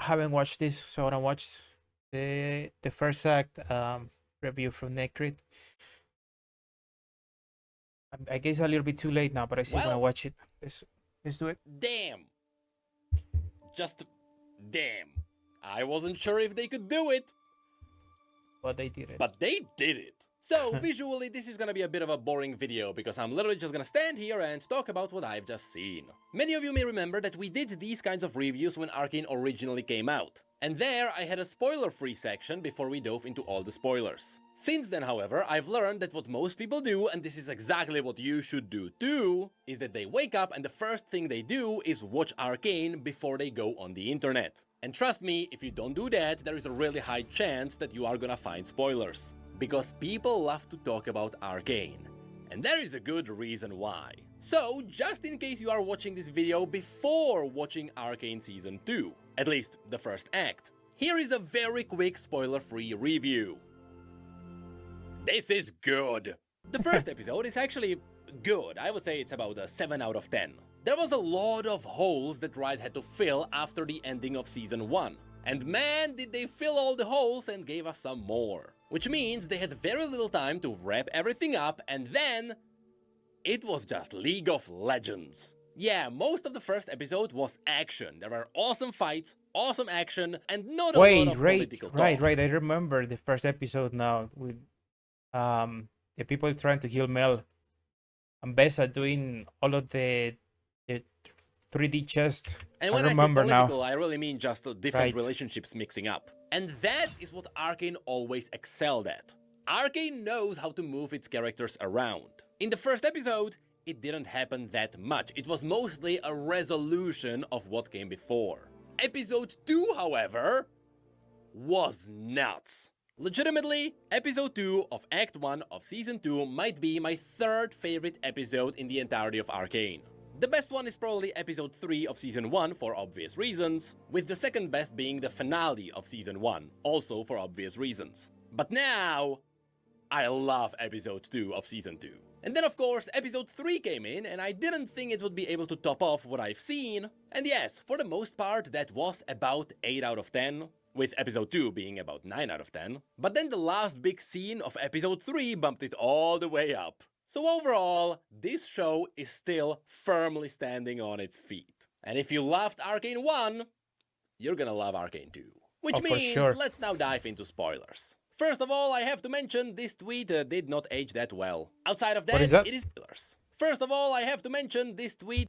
haven't watched this, so I wanna watch the first act review from Necrit. I guess a little bit too late now, but I still wanna Well, watch it. Let's do it. damn. Just damn. I wasn't sure if they could do it, But they did it. but they did it. So visually, this is gonna be a bit of a boring video because I'm literally just gonna stand here and talk about what I've just seen. Many of you may remember that we did these kinds of reviews when Arcane originally came out. And there I had a spoiler-free section before we dove into all the spoilers. Since then, however, I've learned that what most people do, and this is exactly what you should do too, is that they wake up and the first thing they do is watch Arcane before they go on the internet. And trust me, if you don't do that, there is a really high chance that you are gonna find spoilers. Because people love to talk about Arcane. And there is a good reason why. So, just in case you are watching this video before watching Arcane Season 2, at least the first act, here is a very quick spoiler-free review. This is good! The first episode is actually good. I would say it's about a 7 out of 10. There was a lot of holes that Riot had to fill after the ending of Season 1. And man, did they fill all the holes and gave us some more. Which means they had very little time to wrap everything up, and then it was just League of Legends. Yeah, most of the first episode was action. There were awesome fights, awesome action, and not a lot of political talk. Right. I remember the first episode now with the people trying to kill Mel and Bessa doing all of the 3D chest. And when I say political, I really mean just different relationships mixing up. And that is what Arcane always excelled at. Arcane knows how to move its characters around. In the first episode, it didn't happen that much. It was mostly a resolution of what came before. Episode 2, however, was nuts. Legitimately, episode 2 of Act 1 of Season 2 might be my third favorite episode in the entirety of Arcane. The best one is probably episode 3 of Season 1 for obvious reasons, with the second best being the finale of Season 1, also for obvious reasons. But now, I love episode 2 of Season 2. And then of course episode 3 came in, and I didn't think it would be able to top off what I've seen. And yes, for the most part that was about 8 out of 10, with episode 2 being about 9 out of 10. But then the last big scene of episode 3 bumped it all the way up. So overall, this show is still firmly standing on its feet. And if you loved Arcane 1, you're gonna love Arcane 2. Which means, let's now dive into spoilers. First of all, I have to mention this tweet did not age that well. Outside of that, it is spoilers. First of all, I have to mention this tweet.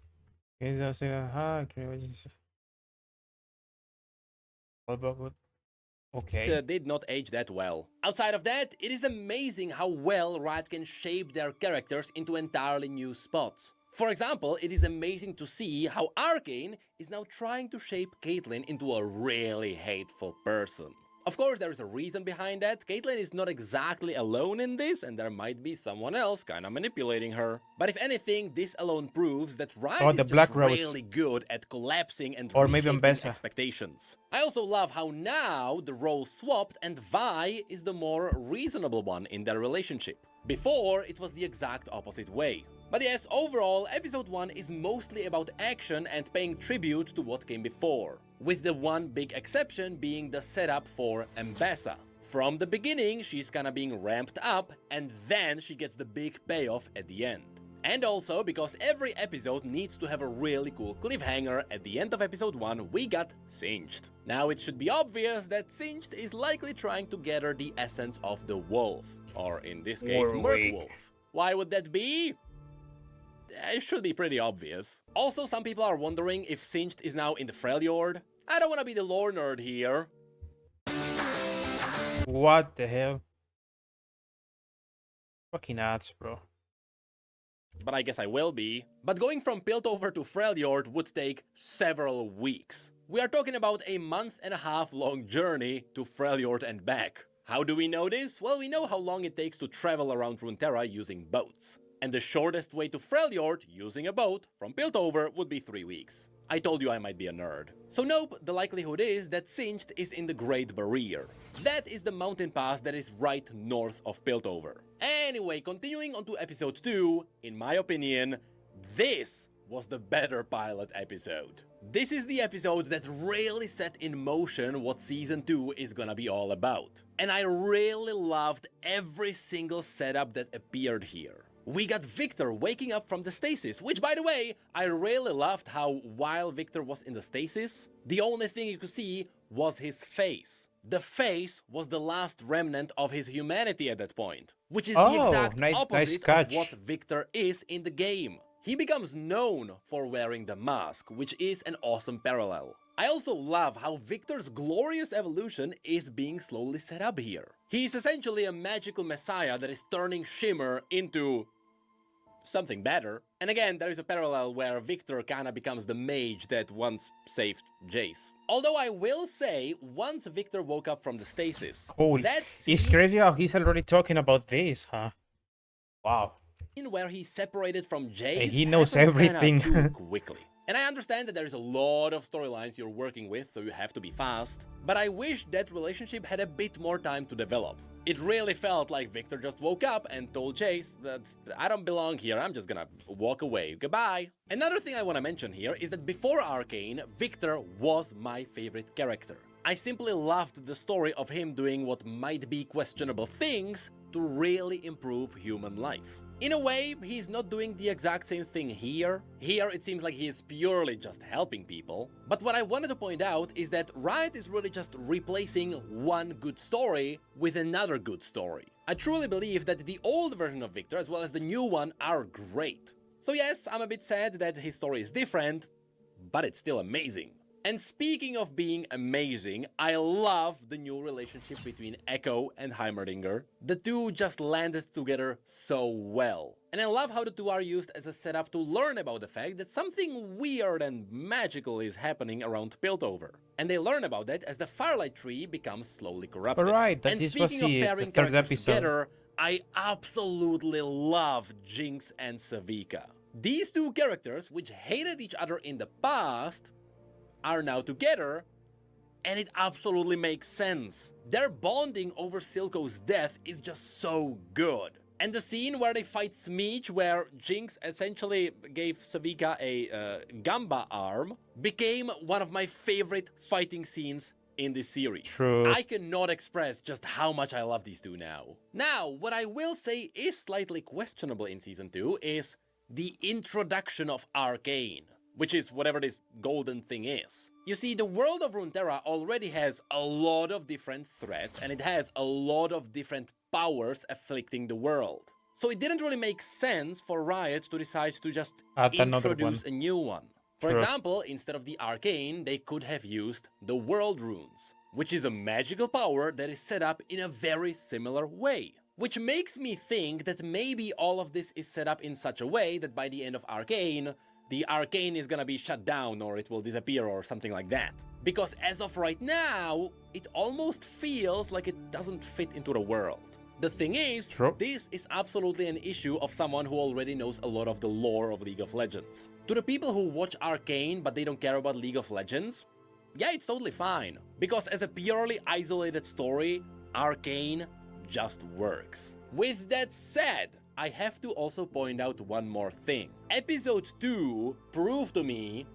Okay. Did not age that well. Outside of that, it is amazing how well Riot can shape their characters into entirely new spots. For example, it is amazing to see how Arcane is now trying to shape Caitlyn into a really hateful person. Of course, there is a reason behind that. Caitlyn is not exactly alone in this, and there might be someone else kinda manipulating her. But if anything, this alone proves that Riot is just really good at collapsing and reshaping expectations. I also love how now the roles swapped and Vi is the more reasonable one in their relationship. Before, it was the exact opposite way. But yes, overall, episode 1 is mostly about action and paying tribute to what came before, with the one big exception being the setup for Mbessa. From the beginning, she's kinda being ramped up, and then she gets the big payoff at the end. And also, because every episode needs to have a really cool cliffhanger, at the end of episode 1 we got Singed. Now it should be obvious that Singed is likely trying to gather the essence of the wolf, or in this case, Merkwolf. Why would that be? It should be pretty obvious. Also, some people are wondering if Singed is now in the Freljord. I don't want to be the lore nerd here. What the hell? Fucking nuts, bro. But I guess I will be. But going from Piltover to Freljord would take several weeks. We are talking about a month-and-a-half long journey to Freljord and back. How do we know this? Well, we know how long it takes to travel around Runeterra using boats. And the shortest way to Freljord, using a boat, from Piltover would be 3 weeks. I told you I might be a nerd. So nope, the likelihood is that Singed is in the Great Barrier. That is the mountain pass that is right north of Piltover. Anyway, continuing on to episode 2, in my opinion, this was the better pilot episode. This is the episode that really set in motion what Season 2 is gonna be all about. And I really loved every single setup that appeared here. We got Victor waking up from the stasis, which, by the way, I really loved how while Victor was in the stasis, the only thing you could see was his face. The face was the last remnant of his humanity at that point, which is the exact opposite of what Victor is in the game. He becomes known for wearing the mask, which is an awesome parallel. I also love how Victor's glorious evolution is being slowly set up here. He's essentially a magical messiah that is turning Shimmer into something better. And again, there is a parallel where Victor kinda becomes the mage that once saved Jace. Although I will say, once Victor woke up from the stasis... Cool. It's crazy how he's already talking about this, huh? Wow. Where he separated from Jace, he knows everything too quickly. And I understand that there's a lot of storylines you're working with, so you have to be fast. But I wish that relationship had a bit more time to develop. It really felt like Victor just woke up and told Jace that I don't belong here, I'm just gonna walk away, goodbye. Another thing I want to mention here is that before Arcane, Victor was my favorite character. I simply loved the story of him doing what might be questionable things to really improve human life. In a way, he's not doing the exact same thing here. Here, it seems like he is purely just helping people. But what I wanted to point out is that Riot is really just replacing one good story with another good story. I truly believe that the old version of Victor as well as the new one are great. So yes, I'm a bit sad that his story is different, but it's still amazing. And speaking of being amazing, I love the new relationship between Echo and Heimerdinger. The two just landed together so well. And I love how the two are used as a setup to learn about the fact that something weird and magical is happening around Piltover. And they learn about that as the Firelight Tree becomes slowly corrupted. Alright, that and this speaking was of pairing the third characters episode. together, I absolutely love Jinx and Savika. These two characters, which hated each other in the past, are now together, and it absolutely makes sense. Their bonding over Silco's death is just so good. And the scene where they fight Smeech, where Jinx essentially gave Savika a Gamba arm, became one of my favorite fighting scenes in this series. True. I cannot express just how much I love these two now. Now, what I will say is slightly questionable in Season 2 is the introduction of Arcane, which is whatever this golden thing is. You see, the world of Runeterra already has a lot of different threats, and it has a lot of different powers afflicting the world. So it didn't really make sense for Riot to decide to just introduce a new one. For example, instead of the Arcane, they could have used the World Runes, which is a magical power that is set up in a very similar way. Which makes me think that maybe all of this is set up in such a way that by the end of Arcane, the Arcane is gonna be shut down or it will disappear or something like that. Because as of right now, it almost feels like it doesn't fit into the world. The thing is, this is absolutely an issue of someone who already knows a lot of the lore of League of Legends. To the people who watch Arcane but they don't care about League of Legends, yeah, it's totally fine. Because as a purely isolated story, Arcane just works. With that said, I have to also point out one more thing. Episode 2 proved to me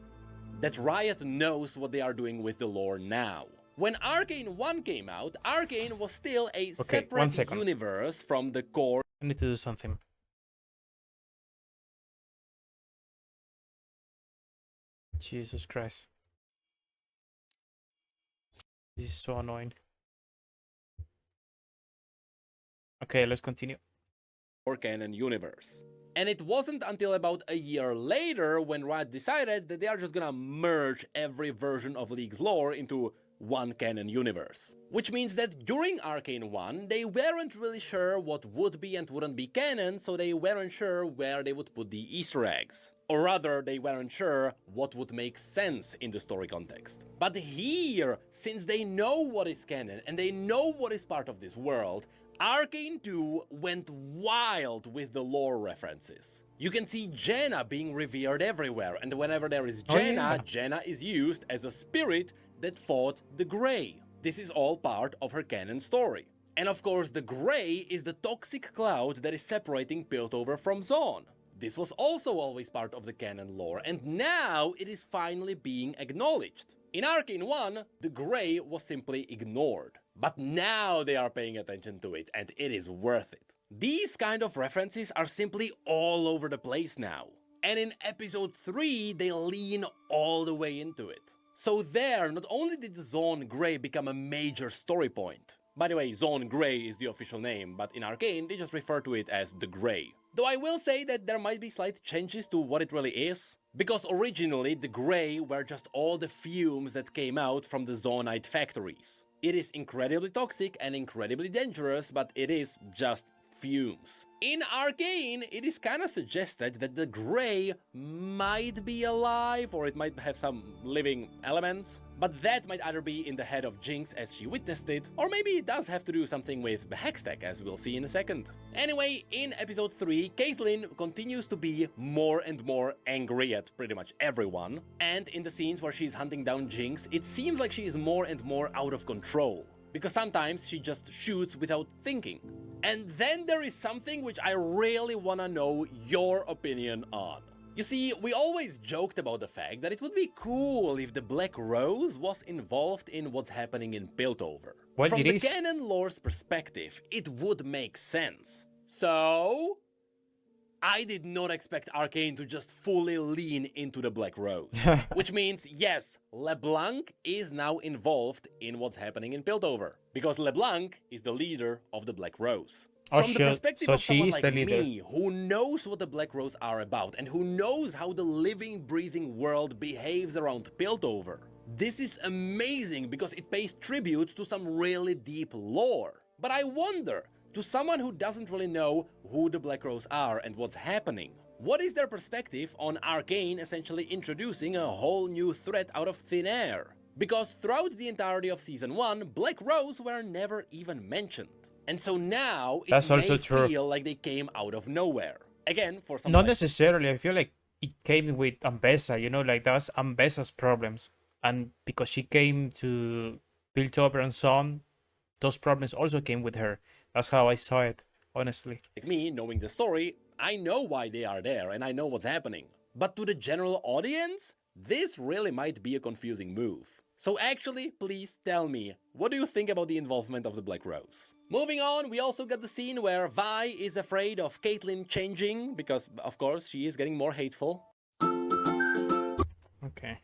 that Riot knows what they are doing with the lore now. When Arcane 1 came out, Arcane was still a separate universe from the core. I need to do something. Jesus Christ. This is so annoying. Okay, let's continue. Canon universe. And it wasn't until about a year later when Riot decided that they are just gonna merge every version of League's lore into one canon universe. Which means that during Arcane 1, they weren't really sure what would be and wouldn't be canon, so they weren't sure where they would put the Easter eggs. Or rather, they weren't sure what would make sense in the story context. But here, since they know what is canon and they know what is part of this world, Arcane 2 went wild with the lore references. You can see Jaina being revered everywhere, and whenever there is Jaina, Jaina is used as a spirit that fought the Grey. This is all part of her canon story. And of course, the Grey is the toxic cloud that is separating Piltover from Zaun. this was also always part of the canon lore, and now it is finally being acknowledged. In Arcane 1, the Grey was simply ignored, but now they are paying attention to it, and it is worth it. These kind of references are simply all over the place now, and in episode 3 they lean all the way into it. So there, not only did Zone Grey become a major story point. By the way, Zone Grey is the official name, but in Arcane they just refer to it as the Grey. Though I will say that there might be slight changes to what it really is, because originally the Grey were just all the fumes that came out from the Zonaite factories. It is incredibly toxic and incredibly dangerous, but it is just fumes. In Arcane, it is kinda suggested that the Grey might be alive, or it might have some living elements, but that might either be in the head of Jinx as she witnessed it, or maybe it does have to do something with Hextech, as we'll see in a second. Anyway, in episode 3, Caitlyn continues to be more and more angry at pretty much everyone, and in the scenes where she's hunting down Jinx, it seems like she is more and more out of control. Because sometimes she just shoots without thinking. And then there is something which I really wanna know your opinion on. You see, we always joked about the fact that it would be cool if the Black Rose was involved in what's happening in Piltover. Well, From it the is. canon lore's perspective, it would make sense. So I did not expect Arcane to just fully lean into the Black Rose. Which means, yes, LeBlanc is now involved in what's happening in Piltover. Because LeBlanc is the leader of the Black Rose. Oh, From the shit. perspective So of she someone is like the leader. me, who knows what the Black Rose are about, and who knows how the living, breathing world behaves around Piltover, this is amazing because it pays tribute to some really deep lore. But I wonder, to someone who doesn't really know who the Black Rose are and what's happening, what is their perspective on Arcane essentially introducing a whole new threat out of thin air? Because throughout the entirety of Season 1, Black Rose were never even mentioned. And so now it That's may also true. feel like they came out of nowhere. Again, for some Not necessarily. I feel like it came with Ambessa, like that was Ambessa's problems. And because she came to Piltover and so on, those problems also came with her. That's how I saw it, honestly. like me, knowing the story, I know why they are there and I know what's happening. But to the general audience, this really might be a confusing move. So actually, please tell me, what do you think about the involvement of the Black Rose? Moving on, we also got the scene where Vi is afraid of Caitlyn changing, because of course she is getting more hateful. Okay.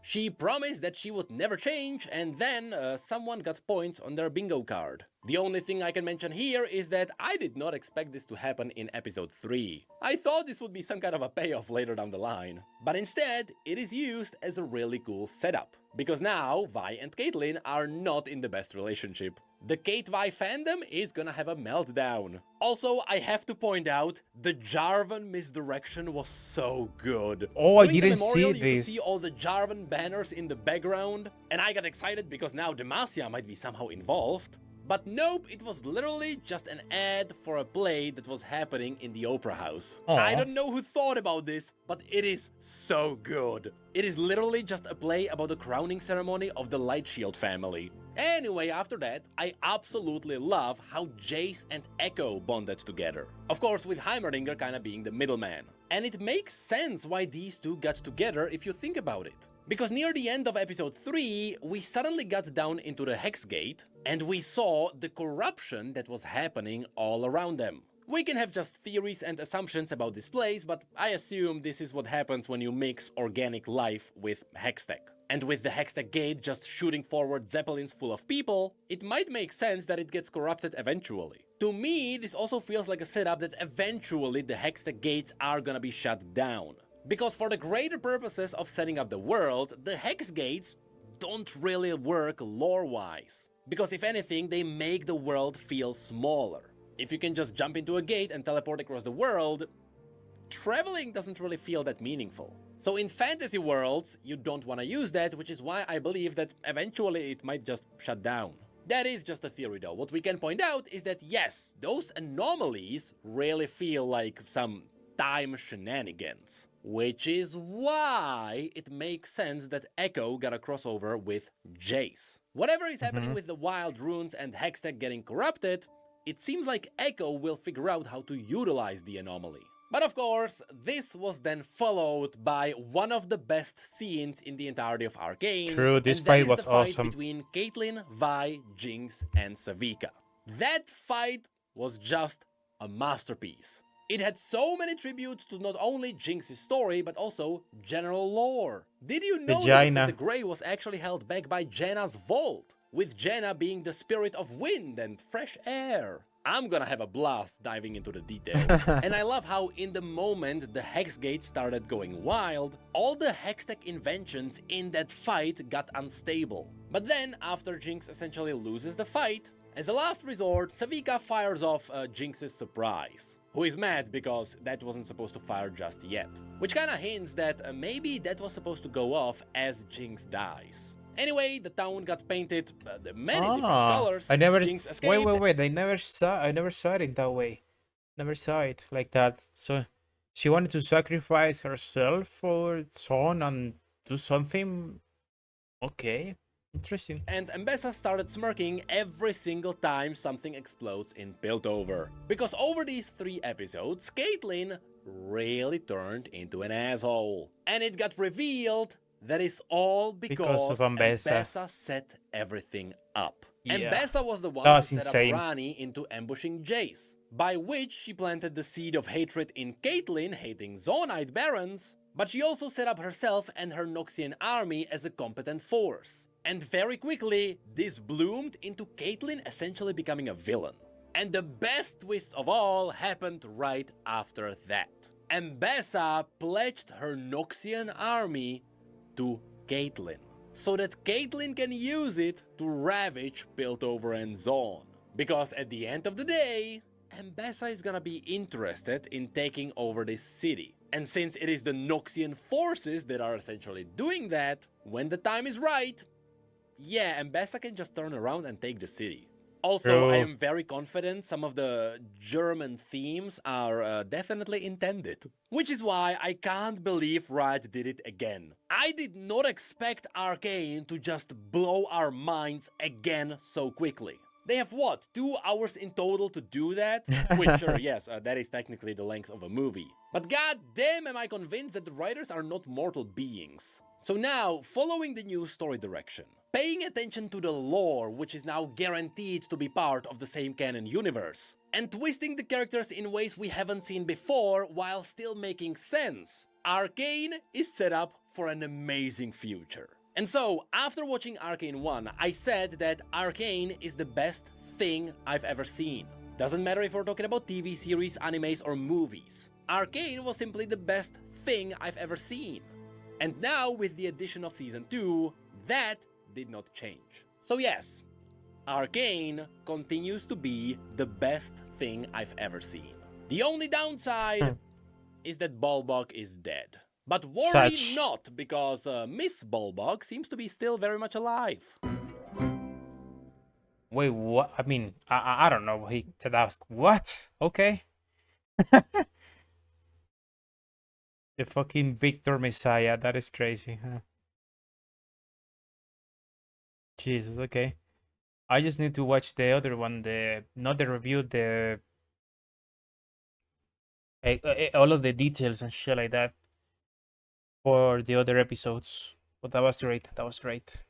She promised that she would never change, and then someone got points on their bingo card. The only thing I can mention here is that I did not expect this to happen in episode 3. I thought this would be some kind of a payoff later down the line. But instead, it is used as a really cool setup. Because now, Vi and Caitlyn are not in the best relationship. The Kate-Vi fandom is gonna have a meltdown. Also, I have to point out, the Jarvan misdirection was so good. Oh, I During the didn't see memorial, you could this. see all the Jarvan banners in the background, and I got excited because now Demacia might be somehow involved. But nope, it was literally just an ad for a play that was happening in the Opera House. Aw. I don't know who thought about this, but it is so good. It is literally just a play about the crowning ceremony of the Lightshield family. Anyway, after that, I absolutely love how Jace and Echo bonded together. Of course, with Heimerdinger kinda being the middleman. And it makes sense why these two got together if you think about it. Because near the end of episode 3, we suddenly got down into the Hex Gate, and we saw the corruption that was happening all around them. We can have just theories and assumptions about this place, but I assume this is what happens when you mix organic life with Hextech. And with the Hextech Gate just shooting forward zeppelins full of people, it might make sense that it gets corrupted eventually. To me, this also feels like a setup that eventually the Hextech Gates are gonna be shut down. Because for the greater purposes of setting up the world, the Hex Gates don't really work lore-wise. Because if anything, they make the world feel smaller. If you can just jump into a gate and teleport across the world, traveling doesn't really feel that meaningful. So in fantasy worlds, you don't want to use that, which is why I believe that eventually it might just shut down. That is just a theory though. What we can point out is that yes, those anomalies really feel like some time shenanigans. Which is why it makes sense that Echo got a crossover with Jace. Whatever is happening with the Wild Runes and Hextech getting corrupted, it seems like Echo will figure out how to utilize the anomaly. But of course, this was then followed by one of the best scenes in the entirety of Arcane, True, this and that fight is the was fight awesome. between Caitlyn, Vi, Jinx, and Savika. That fight was just a masterpiece. It had so many tributes to not only Jinx's story, but also general lore. Did you notice that Vagina. the Grey was actually held back by Janna's vault, with Janna being the spirit of wind and fresh air? I'm gonna have a blast diving into the details. And I love how in the moment the Hex Gate started going wild, all the Hextech inventions in that fight got unstable. But then, after Jinx essentially loses the fight, as a last resort, Savika fires off Jinx's surprise, who is mad because that wasn't supposed to fire just yet. Which kinda hints that maybe that was supposed to go off as Jinx dies. Anyway, the town got painted many different colors. I never. Jinx escaped. Wait. I never saw it in that way. Never saw it like that. So she wanted to sacrifice herself for Son and do something. Okay, interesting. And Mbessa started smirking every single time something explodes in Piltover. Because over these 3 episodes, Caitlyn really turned into an asshole. And it got revealed that is all because of Mbessa. Mbessa set everything up. Yeah. Mbessa was the one That who was set insane. up Rani into ambushing Jace, by which she planted the seed of hatred in Caitlyn hating Zonite Barons, but she also set up herself and her Noxian army as a competent force. And very quickly, this bloomed into Caitlyn essentially becoming a villain. And the best twist of all happened right after that. Mbessa pledged her Noxian army to Caitlyn, so that Caitlyn can use it to ravage Piltover and Zone. Because at the end of the day, Mbessa is gonna be interested in taking over this city. And since it is the Noxian forces that are essentially doing that, when the time is right, yeah, Mbessa can just turn around and take the city. Also, I am very confident some of the German themes are definitely intended. Which is why I can't believe Riot did it again. I did not expect Arcane to just blow our minds again so quickly. They have what, 2 hours in total to do that? Which, sure, yes, that is technically the length of a movie. But goddamn am I convinced that the writers are not mortal beings. So now, following the new story direction, paying attention to the lore, which is now guaranteed to be part of the same canon universe, and twisting the characters in ways we haven't seen before while still making sense, Arcane is set up for an amazing future. And so, after watching Arcane 1, I said that Arcane is the best thing I've ever seen. Doesn't matter if we're talking about TV series, animes, or movies. Arcane was simply the best thing I've ever seen. And now, with the addition of Season 2, that did not change. So yes, Arcane continues to be the best thing I've ever seen. The only downside is that Bulbog is dead. But worry not, because Miss Bulbog seems to be still very much alive. Wait, what? I mean, I don't know. He could ask, what? Okay. The fucking Victor Messiah. That is crazy, huh? Jesus, okay. I just need to watch the other one, not the review, all of the details and shit like that for the other episodes. But that was great. That was great.